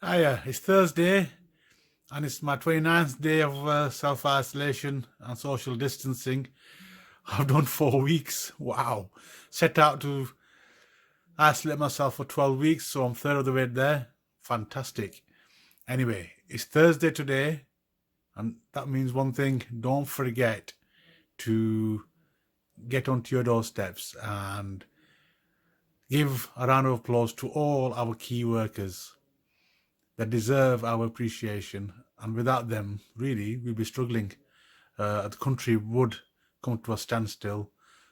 Hiya, it's Thursday and it's my 29th day of self-isolation and social distancing. I've done 4 weeks. Wow. Set out to isolate myself for 12 weeks, so I'm third of the way there. Fantastic. Anyway, it's Thursday today, and that means one thing. Don't forget to get onto your doorsteps and give a round of applause to all our key workers that deserve our appreciation, and without them, really, we'd be struggling. The country would come to a standstill.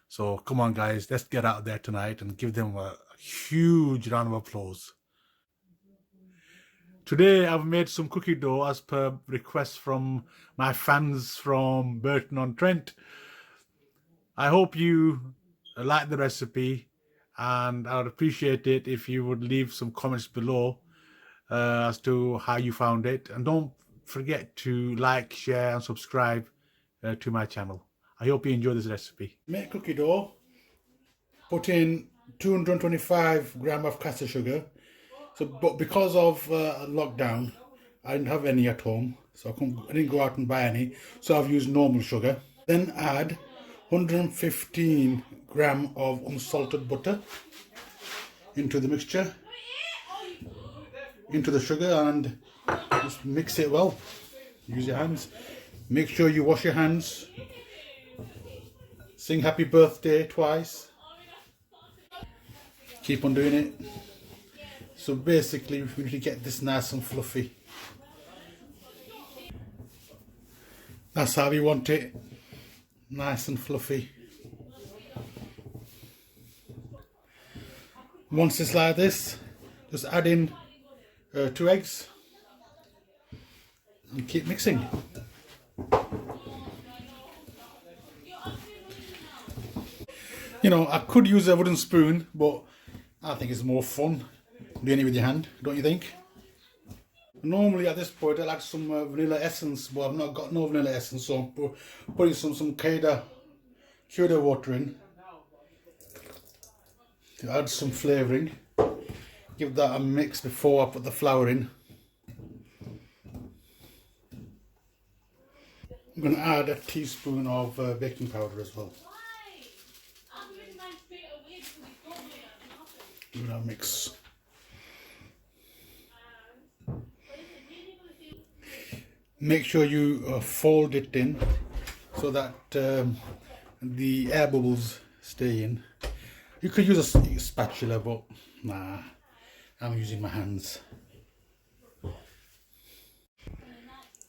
So come on, guys, let's get out there tonight and give them a huge round of applause. Today, I've made some cookie dough as per request from my fans from Burton on Trent. I hope you like the recipe, and I would appreciate it if you would leave some comments below as to how you found it, and don't forget to like, share and subscribe to my channel. I hope you enjoy this recipe. Make cookie dough, put in 225 grams of caster sugar. But because of lockdown, I didn't have any at home, so I didn't go out and buy any, so I've used normal sugar. Then add 115 grams of unsalted butter into the mixture, into the sugar, and just mix it well. Use your hands. Make sure you wash your hands. Sing happy birthday twice. Keep on doing it. So basically we need to get this nice and fluffy. That's how we want it. Nice and fluffy. Once it's like this, just add in 2 eggs and keep mixing. You know, I could use a wooden spoon, but I think it's more fun doing it with your hand, don't you think? Normally at this point I'll add some vanilla essence, but I've not got no vanilla essence, so I'm putting some Soda water in to add some flavouring. Give that a mix before I put the flour in. I'm going to add a teaspoon of baking powder as well. Give that a mix. Make sure you fold it in so that the air bubbles stay in. You could use a spatula, but nah, I'm using my hands.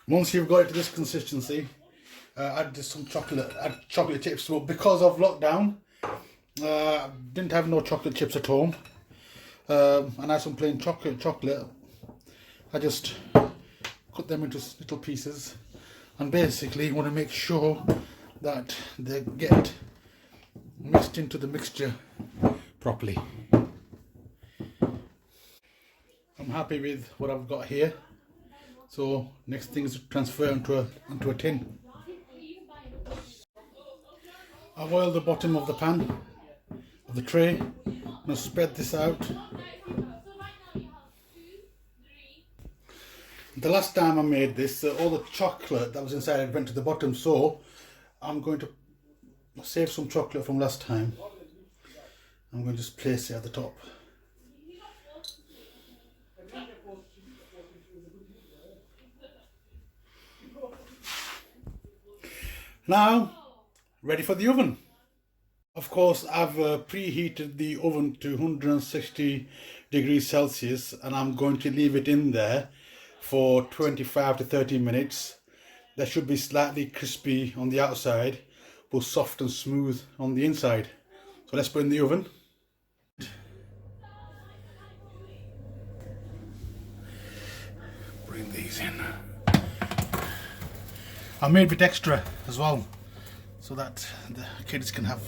Once you've got it to this consistency, add some chocolate chips. But because of lockdown, didn't have no chocolate chips at home, and I had some plain chocolate. I just cut them into little pieces, and basically you want to make sure that they get mixed into the mixture properly. I'm happy with what I've got here, so next thing is to transfer onto a tin. I've oiled the bottom of the pan, of the tray. I'm going to spread this out. The last time I made this, all the chocolate that was inside went to the bottom, so I'm going to save some chocolate from last time. I'm going to just place it at the top. Now, ready for the oven. Of course, I've preheated the oven to 160 degrees Celsius, and I'm going to leave it in there for 25 to 30 minutes. That should be slightly crispy on the outside, but soft and smooth on the inside. So let's put it in the oven. Bring these in. I made a bit extra as well, so that the kids can have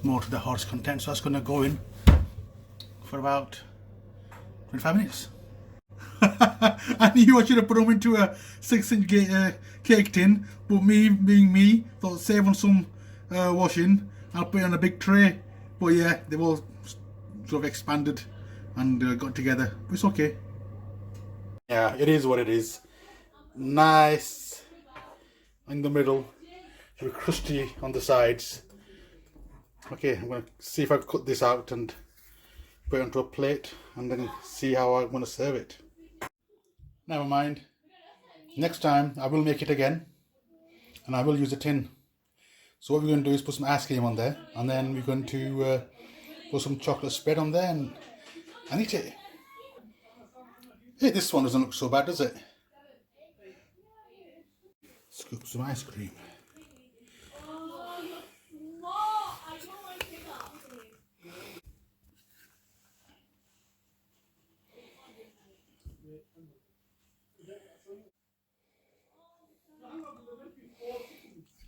more to the horse content. So that's going to go in for about 25 minutes. I knew I should have put them into a 6-inch cake tin, but me being me, thought save on some washing, I'll put it on a big tray. But yeah, they've all sort of expanded and got together, but it's okay. Yeah, it is what it is. Nice in the middle, a bit crusty on the sides. Okay, I'm going to see if I can cut this out and put it onto a plate and then see how I'm going to serve it. Never mind. Next time I will make it again and I will use a tin. So what we're going to do is put some ice cream on there and then we're going to put some chocolate spread on there and eat it. Hey, this one doesn't look so bad, does it? Scoop some ice cream.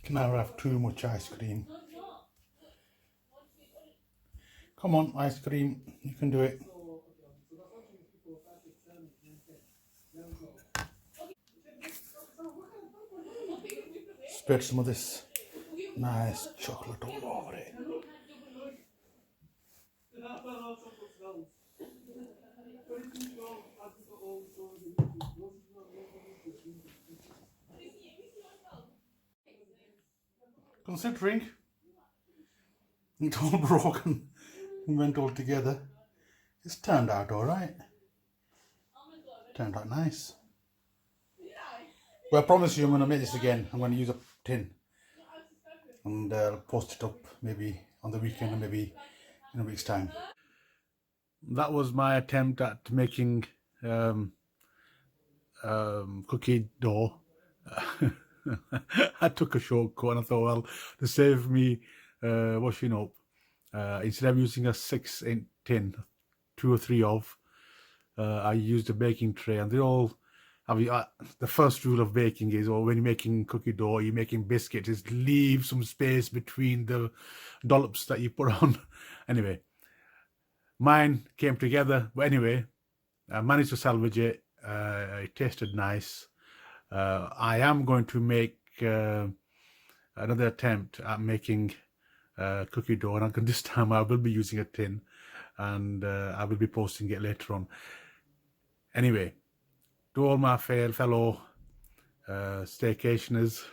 Can never have too much ice cream. Come on, ice cream, you can do it. Spread some of this nice chocolate all over it. Considering it all broken and went all together, it's turned out alright. Turned out nice. Well, I promise you I'm going to make this again. I'm going to use a tin and post it up maybe on the weekend or maybe in a week's time. That was my attempt at making cookie dough. I took a shortcut and I thought, well, to save me washing up, instead of using a 6-inch tin, 2 or 3 of, I used a baking tray, and they all have the first rule of baking is, or when you're making cookie dough, you're making biscuits, is leave some space between the dollops that you put on. Anyway, mine came together, but anyway, I managed to salvage it. It tasted nice. I am going to make another attempt at making cookie dough, and this time I will be using a tin, and I will be posting it later on. Anyway, to all my fellow staycationers,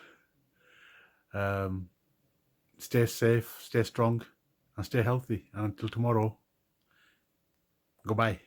stay safe, stay strong, and stay healthy. And until tomorrow, goodbye.